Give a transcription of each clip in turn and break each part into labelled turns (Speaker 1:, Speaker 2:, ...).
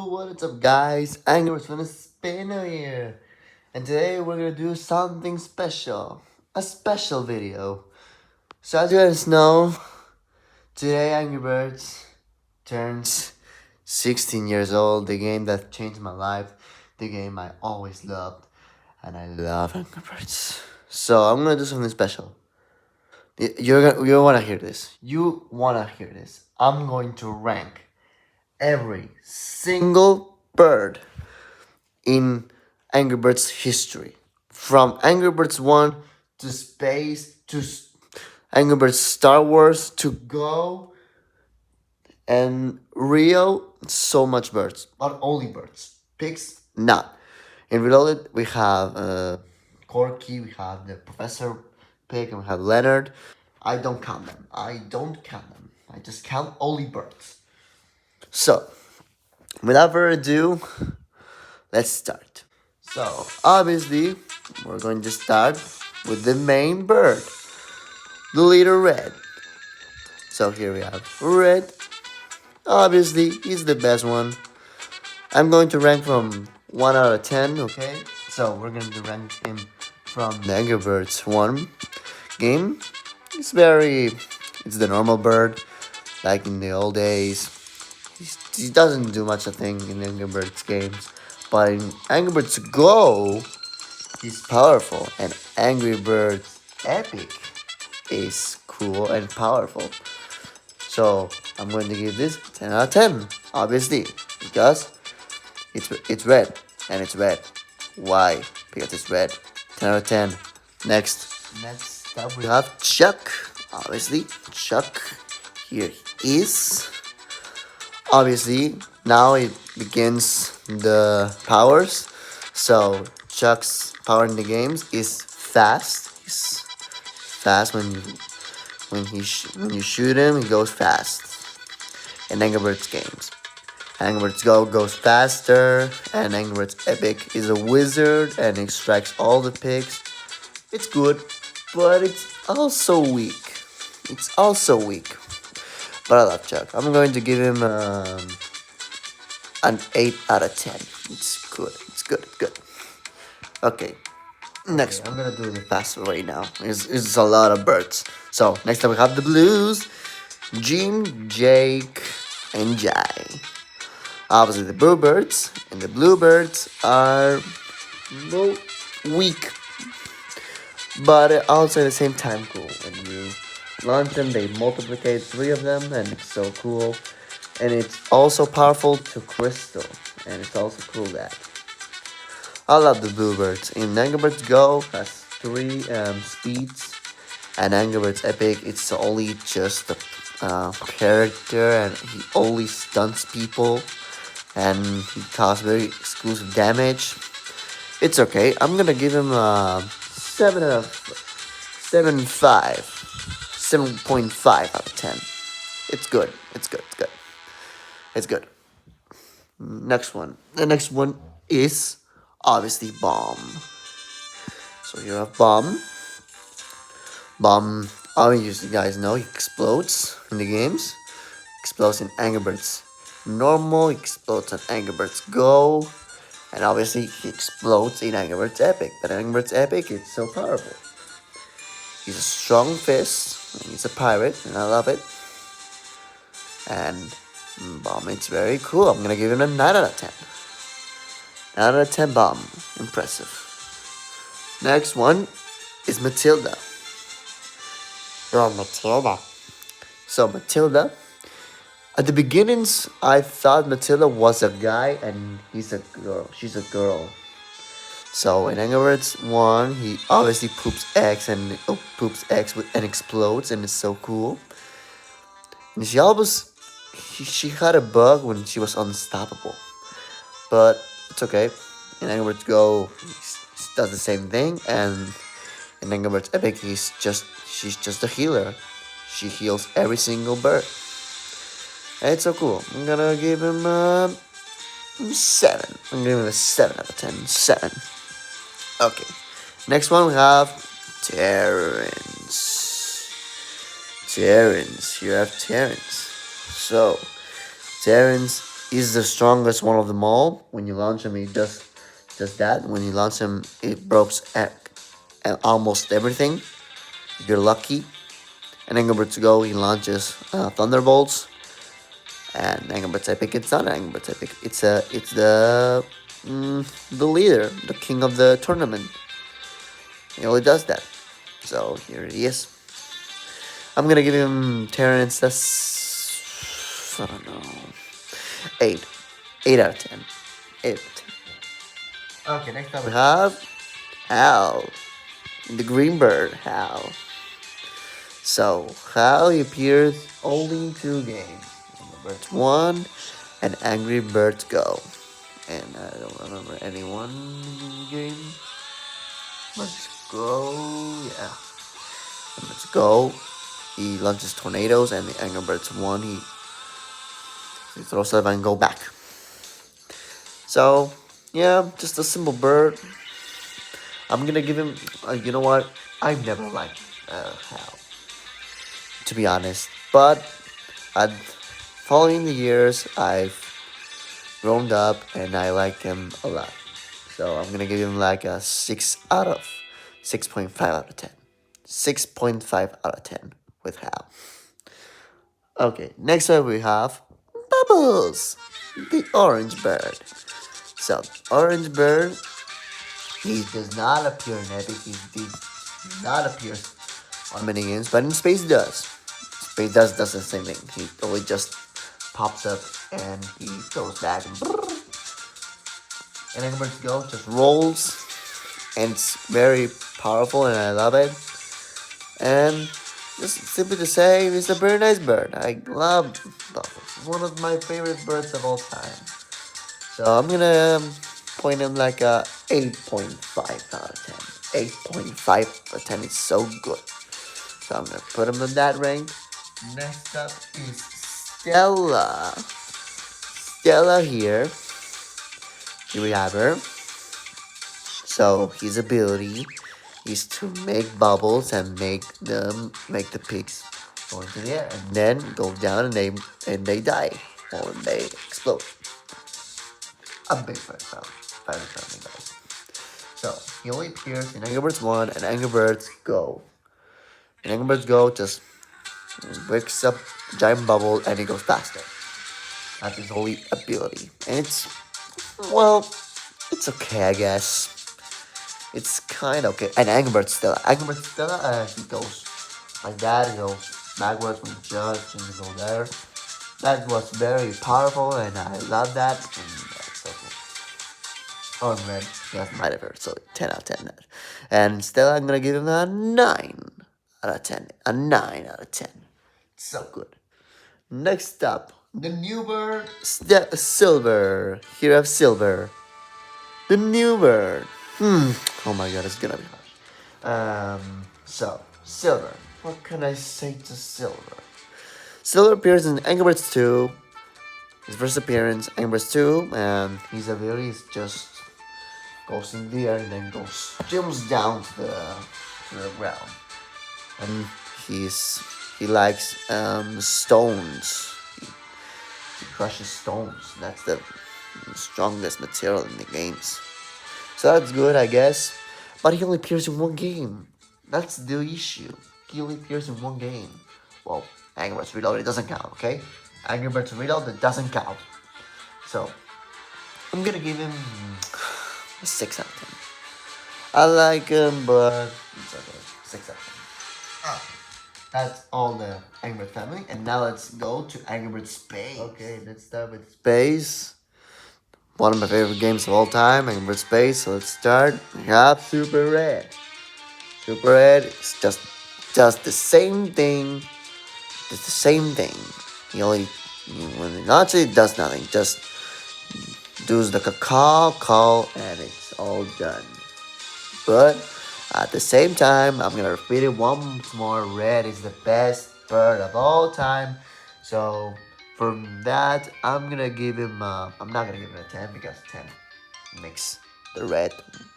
Speaker 1: What's up guys? Angry Birds from Spinner here. And today we're gonna do something special. A special video. So as you guys know, today Angry Birds turns 16 years old. The game that changed my life. The game I always loved. And I love Angry Birds. So I'm gonna do something special. You wanna hear this. You wanna hear this. I'm going to rank every single bird in Angry Birds history. From Angry Birds 1 to space to Angry Birds Star Wars to Go and Rio, so much birds. But only birds. Pigs, not. In Reloaded, we have Corky, we have the Professor Pig, and we have Leonard. I don't count them. I just count only birds. So, without further ado, let's start. So, obviously, we're going to start with the main bird, the little red. So here we have red. Obviously, he's the best one. I'm going to rank from 1 out of 10, okay? So we're going to rank him from the Angry Birds 1 game. It's the normal bird, like in the old days. He doesn't do much a thing in Angry Birds games. But in Angry Birds Go, he's powerful. And Angry Birds Epic is cool and powerful. So I'm going to give this 10 out of 10, obviously, because it's red, and it's red. Why? Because it's red. 10 out of 10. Next up we have Chuck. Obviously, Chuck here is. Obviously, now it begins the powers. So Chuck's power in the games is fast. He's fast when you shoot him. He goes fast. In Angry Birds games, Angry Birds Go goes faster, and Angry Birds Epic is a wizard and extracts all the pigs. It's good, but it's also weak. But I love Chuck. I'm going to give him an 8 out of 10. It's good. Okay, next I'm gonna do the fast right now. It's a lot of birds. So next up we have the blues, Jim, Jake, and Jai. Obviously the bluebirds, and the bluebirds are weak, but also at the same time cool. When you launch them, they multiply 3 of them, and it's so cool. And it's also powerful to crystal, and it's also cool that. I love the bluebirds. In Angry Birds Go has 3 speeds, and Angry Birds Epic it's only just a character, and he only stunts people, and he causes very exclusive damage. It's okay. I'm gonna give him a 7.5 out of 10. It's good. Next one. The next one is obviously Bomb. So here I have Bomb. Bomb, obviously you guys know, he explodes in the games. Explodes in Angry Birds Normal, explodes on Angry Birds Go, and obviously he explodes in Angry Birds Epic. But Angry Birds Epic, it's so powerful. He's a strong fist, and he's a pirate, and I love it. And Bomb, it's very cool. I'm gonna give him a 9 out of 10. 9 out of 10 Bomb. Impressive. Next one is Matilda. So Matilda, at the beginnings, I thought Matilda was a guy and he's a girl. She's a girl. So in Angry Birds 1, he obviously poops eggs and explodes, and it's so cool. And she had a bug when she was unstoppable, but it's okay. In Angry Birds Go, he does the same thing, and in Angry Birds Epic, she's just a healer. She heals every single bird. And it's so cool. I'm gonna give him a 7. I'm giving him a 7 out of 10. 7. Okay. Next one we have Terrence. Here I have Terrence. So, Terrence He's the strongest one of them all. When you launch him, he does that. When you launch him, it breaks almost everything. If you're lucky. And Angry Birds Go, he launches Thunderbolts. And Angry Birds Epic, it's not Angry Birds Epic. It's the leader, the king of the tournament. He only does that. So here he is. I'm gonna give him Terrence. That's, I don't know, 8, 8 out of 10, 8 out of 10. Okay, next up we have Hal, the Green Bird Hal. So Hal appears only in 2 games: Angry Birds 1 and Angry Birds Go. And I don't remember any one game. Let's go. Yeah. Let's go. He launches tornadoes, and the Angry Birds 1, he throws stuff and go back. So, yeah, just a simple bird. I'm gonna give him, you know what? I've never liked Hal, to be honest. But, following the years, I've grown up, and I like him a lot. So, I'm gonna give him like a 6.5 out of 10. 6.5 out of 10 with Hal. Okay, next up we have Bubbles, the orange bird. So, orange bird, he does not appear in Epic. He does not appear on many games, but in Space does. Space does the same thing. He only just pops up and he goes back and Angry Birds Go just rolls, and it's very powerful, and I love it. And just simply to say, it's a very nice bird. I love Bubbles. It's one of my favorite birds of all time. So I'm gonna point him like a 8.5 out of 10. 8.5 out of 10 is so good. So I'm gonna put him in that range. Next up is Stella. Stella here. Here we have her. So his ability is to make bubbles and make the pigs go into the air and then go down and they die or they explode. A big fan guys. So he only appears in Angry Birds 1 and Angry Birds Go. In Angry Birds Go, just wakes up a giant bubble and he goes faster. That's his only ability, and it's okay, I guess. It's kind of okay. And Angry Birds Stella, he goes like that. He goes backwards when you judge and you go there. That was very powerful, and I love that. And that's so cool. Oh, man, that's my favorite. So 10 out of 10. And Stella, I'm gonna give him a 9 out of 10. A 9 out of 10. So good. Next up, the new bird, Silver. Here I have Silver. The new bird. Oh my god, it's gonna be hard. So, Silver. What can I say to Silver? Silver appears in Angry Birds 2. His first appearance, Angry Birds 2, and his ability is just goes in the air and then jumps down to the ground. And he likes stones. He crushes stones. That's the strongest material in the games. So that's good, I guess. But he only appears in 1 game. That's the issue. He only appears in 1 game. Well, Angry Birds Reloaded doesn't count, okay? Angry Birds Reloaded doesn't count. So, I'm gonna give him a 6 out of 10. I like him, but it's okay. 6 out of 10. That's all the Angry Birds family. And now let's go to Angry Birds Space. Okay, let's start with Space. One of my favorite games of all time, Angry Birds Space. So let's start. We have Super Red. Super Red is just the same thing. It's the same thing. When he launches it, does nothing. Just does the call, and it's all done. But at the same time, I'm gonna repeat it once more. Red is the best bird of all time. So from that, I'm gonna give him. I'm not gonna give him a 10 because 10 makes the red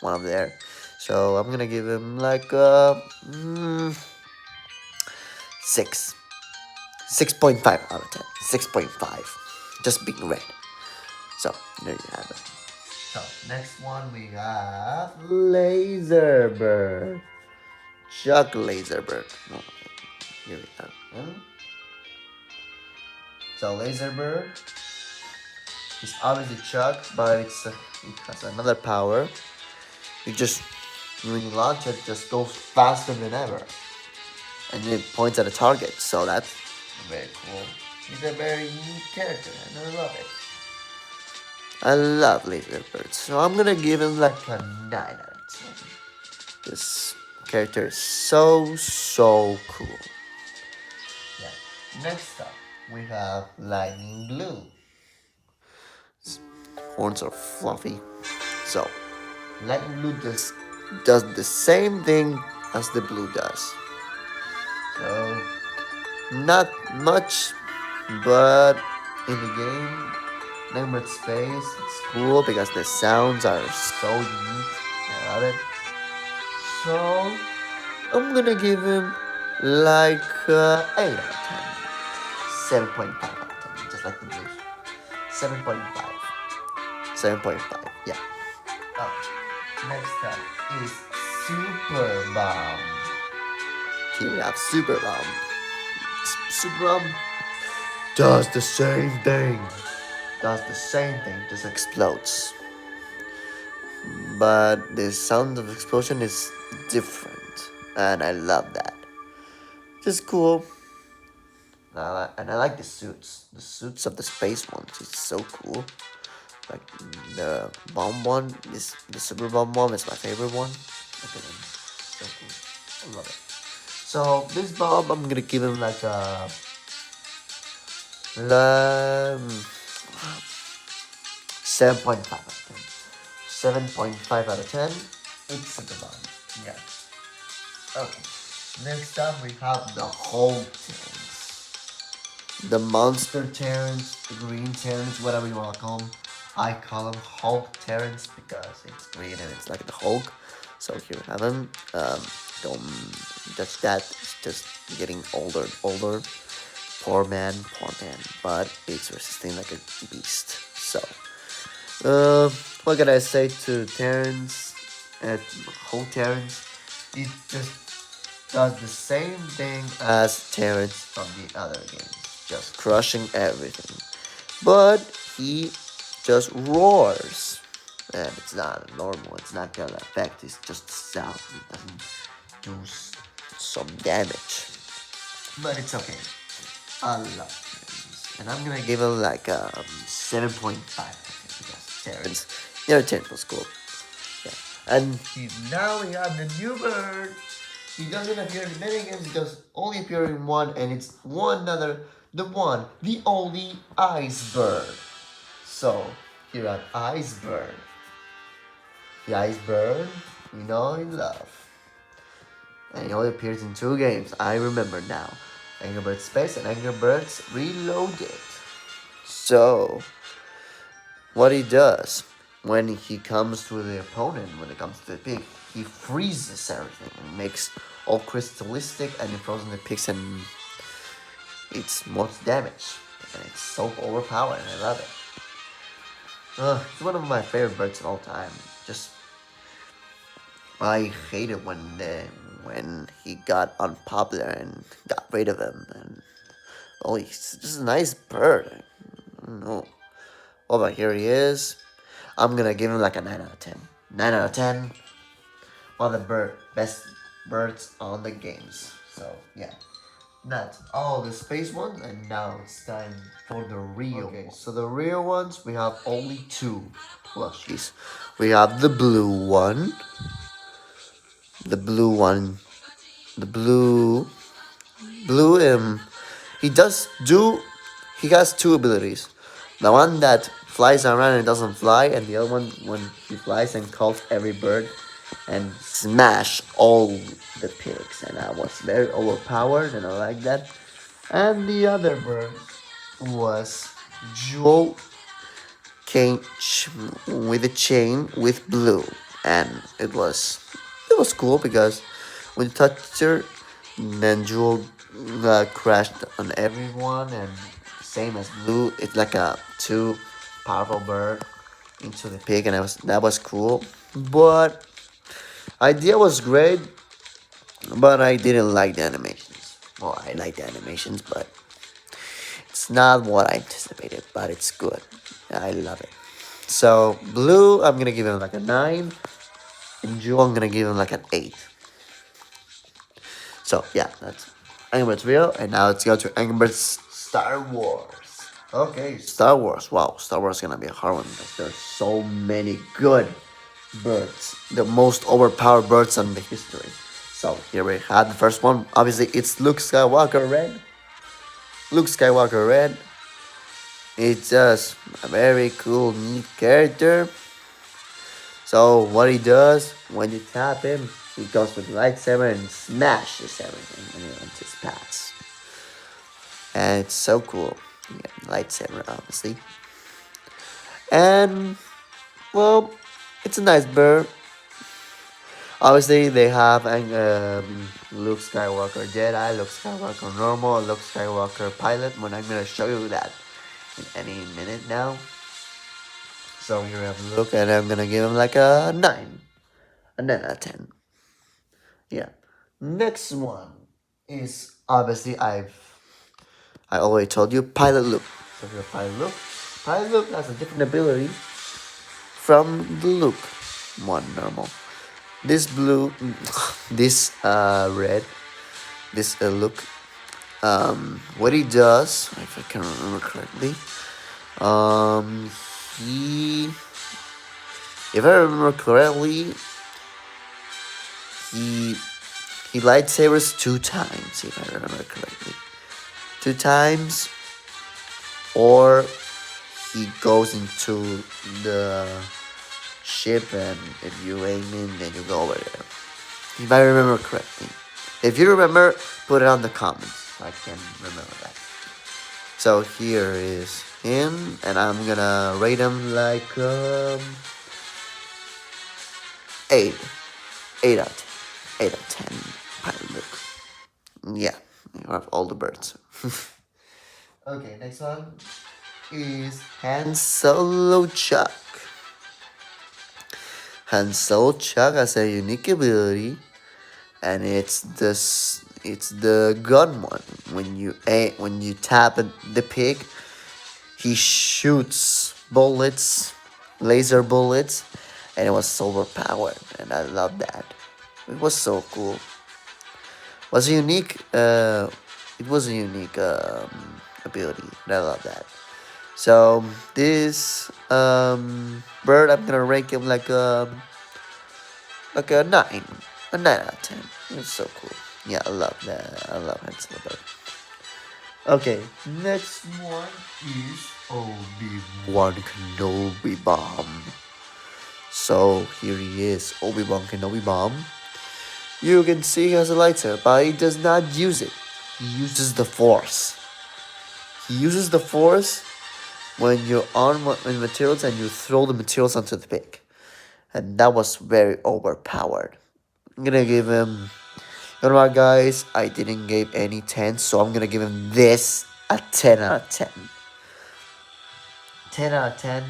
Speaker 1: one up there. So I'm gonna give him like 6. 6.5 out of 10. 6.5. Just being red. So there you have it. So next one we have Laserbird. Chuck Laserbird. Oh, here we have him. So Laserbird is obviously Chuck, but it has another power. You just when you launch it, just goes faster than ever, and it points at a target. So that's very cool. He's a very unique character, and I love it. I love Laserbird, so I'm gonna give him like a 9 out of 10. This character is so cool. Yeah. Next up, we have Lightning Blue. His horns are fluffy, so Lightning Blue just does the same thing as the blue does. So not much, but in the game, Nightmare Space, it's cool because the sounds are so unique. I love it. So I'm gonna give him like 8 out of 10. 7.5 out of 10, just like the blues. 7.5. 7.5, yeah. Next up is Super Bomb. Here we have Super Bomb. Super Bomb does the same thing. Just explodes. But the sound of explosion is different, and I love that. Just cool. And I like the suits. The suits of the space ones. It's so cool. Like the bomb one is the super bomb one is my favorite one. Look at him. So cool. I love it. So this bomb I'm gonna give him like a 7.5 out of 10. 7.5 out of 10. It's super bomb. Yeah. Okay. Next up we have the Hulk Terrans. The monster Terrans, the green Terrans, whatever you wanna call them. I call them Hulk Terrans because it's green and it's like the Hulk. So here we have him. Don't judge that. It's just getting older and older. Poor man. But it's resisting like a beast. So, what can I say to Terrans and Hulk Terrans? It just does the same thing as Terrans from the other games. Just crushing everything. But he just roars. And it's not normal, it's not gonna affect, it's just sound. It doesn't do some damage. But it's okay. I love Terrans. And I'm gonna give it like 7.5 because Terrans was cool. Yeah. And now we have the new bird. He doesn't appear in many games, he does only appear in one, and it's the only Iceberg. So, here at Iceberg. The Iceberg, we know and love. And he only appears in 2 games, I remember now. Angry Birds Space and Angry Birds Reloaded. So, what he does when he comes to the opponent, when it comes to the pig, he freezes everything and makes all crystalistic and he frozen the pigs and it's most damage. And it's so overpowered and I love it. It's one of my favorite birds of all time. I hate it when he got unpopular and got rid of him. And he's just a nice bird. I don't know. Oh, but here he is. I'm gonna give him like a 9 out of 10. 9 out of 10. One of the best birds on the games. So yeah, that's all the space ones, and now it's time for the real. Okay, so the real ones we have only 2 plushies. We have the blue one. The blue one. He has 2 abilities. The one that flies around and doesn't fly, and the other one when he flies and calls every bird and smash all the pigs. And I was very overpowered and I like that. And the other bird was Jewel Cage with a chain with blue. And it was cool because when you touched her, then Jewel crashed on everyone, and same as blue, it's like a 2 powerful bird into the pig, and that was cool. But idea was great, but I didn't like the animations. Well, I like the animations, but it's not what I anticipated. But it's good. I love it. So blue, I'm gonna give him like a 9, and Joe, I'm gonna give him like an 8. So yeah, that's Angry Birds Real, and now let's go to Angry Birds Star Wars. Okay, Star Wars. Wow, Star Wars is gonna be a hard one because there's so many good birds, the most overpowered birds in the history. So here we have the first one. Obviously, it's Luke Skywalker Red. Luke Skywalker Red. It's just a very cool, neat character. So what he does when you tap him, he goes with the lightsaber and smashes everything when he wants his pass. And it's so cool. Yeah, lightsaber, obviously. And well, it's a nice bird. Obviously, they have Luke Skywalker Jedi, Luke Skywalker Normal, Luke Skywalker Pilot. When I'm gonna show you that in any minute now. So here we have Luke, and I'm gonna give him like a 9, a 9 out of 10. Yeah. Next one is obviously I already told you Pilot Luke. So here Pilot Luke. Pilot Luke has a different ability from the Luke one normal. This blue, this red, this Luke. What he does, if I can remember correctly, he, if I remember correctly, he he lightsabers 2 times, if I remember correctly. 2 times, or he goes into the ship, and if you aim in, then you go over there. If I remember correctly. If you remember, put it on the comments. I can remember that. So here is him, and I'm gonna rate him like 8. 8 out of 10. 8 out of 10. Pilot Luke. Yeah, you have all the birds. Okay, next one is Han Solo Chuck. Han Solo Chuck has a unique ability, and it's the gun one. When you tap the pig, he shoots bullets, laser bullets, and it was so overpowered, and I love that. It was so cool. Was a unique. It was a unique ability, and I love that. So this bird, I'm gonna rank him like a 9, a 9 out of 10. It's so cool. Yeah, I love that. I love Hansel the bird. Okay, next one is Obi-Wan Kenobi Bomb. So here he is, Obi-Wan Kenobi Bomb. You can see he has a lightsaber, but he does not use it. He uses the Force. He uses the Force when you're on materials and you throw the materials onto the pig. And that was very overpowered. I'm gonna give him, you know what guys, I didn't give any 10, so I'm gonna give him this a 10 out of 10. 10 out of 10.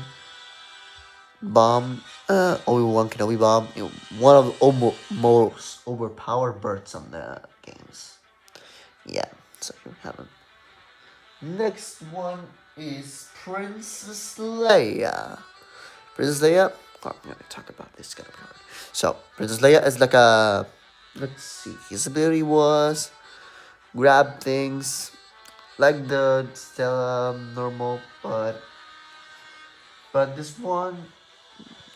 Speaker 1: Bomb, Obi-Wan Kenobi Bomb, one of the most overpowered birds on the games. Yeah, so you have him. Next one is Princess Leia. Princess Leia, oh, I'm gonna talk about this guy. So, Princess Leia is like a, let's see, his ability was grab things like the Stella normal, but this one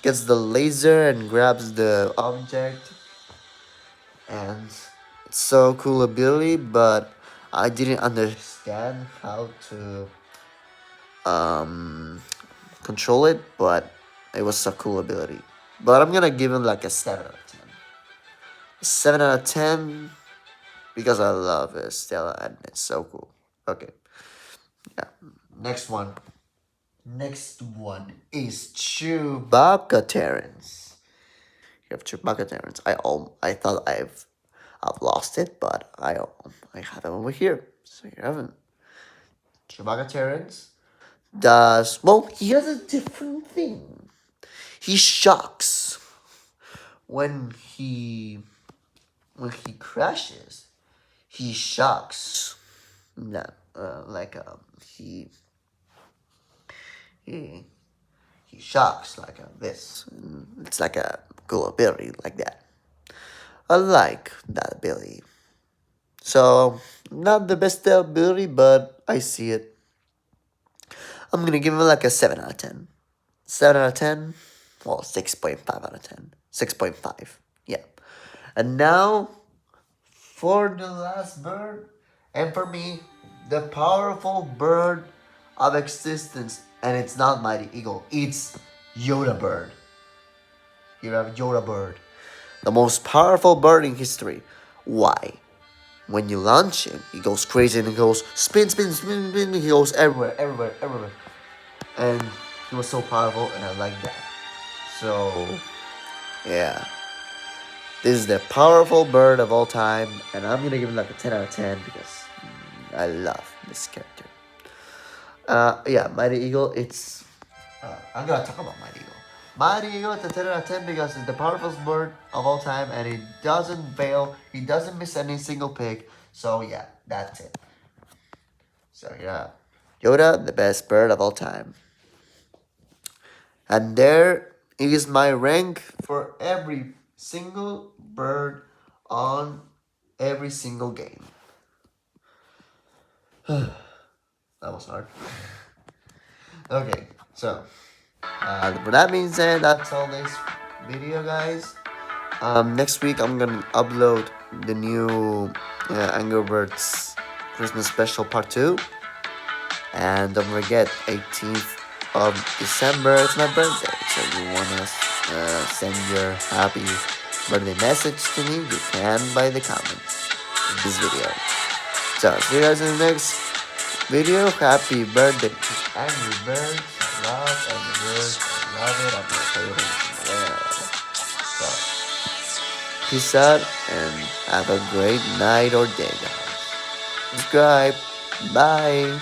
Speaker 1: gets the laser and grabs the object, and it's so cool ability, but I didn't understand how to control it, but it was a cool ability. But I'm gonna give him like a 7 out of 10. 7 out of 10 because I love Stella and it's so cool. Okay. Yeah. Next one. Next one is Chewbacca Terrence. You have Chewbacca Terrence. I thought I've lost it, but I have him over here. So you have him. Chewbacca Terrence. does, well, he has a different thing. He shocks when he crashes. He shocks. No, like he he he shocks like this. It's like a cool ability like that. I like that ability. So not the best ability, but I see it. I'm gonna give it like a 7 out of 10. 7 out of 10. Well, 6.5 out of 10. 6.5. Yeah. And now for the last bird, and for me, the powerful bird of existence, and it's not Mighty Eagle, it's Yoda Bird. You have Yoda Bird, the most powerful bird in history. Why? When you launch him, he goes crazy and he goes spin, spin, spin, spin. He goes everywhere, everywhere, everywhere. And he was so powerful, and I like that. So, yeah. This is the powerful bird of all time, and I'm gonna give it like a 10 out of 10 because I love this character. Yeah, Mighty Eagle, it's. I'm gonna talk about Mighty Eagle. Mighty Eagle, it's a 10 out of 10 because it's the powerful bird of all time and he doesn't fail, he doesn't miss any single pick. So, yeah, that's it. So, yeah. Yoda, the best bird of all time. And there is my rank for every single bird on every single game. That was hard. Okay, so with that being said, that's all this video, guys. Next week I'm gonna upload the new Angry Birds Christmas Special Part 2. And don't forget, 18th of December, it's my birthday. So if you wanna send your happy birthday message to me, you can by the comments in this video. So see you guys in the next video. Happy birthday, Angry Birds. I love Angry Birds. I love it. I'm gonna play it in the world. So peace out and have a great night or day, guys. Subscribe. Bye.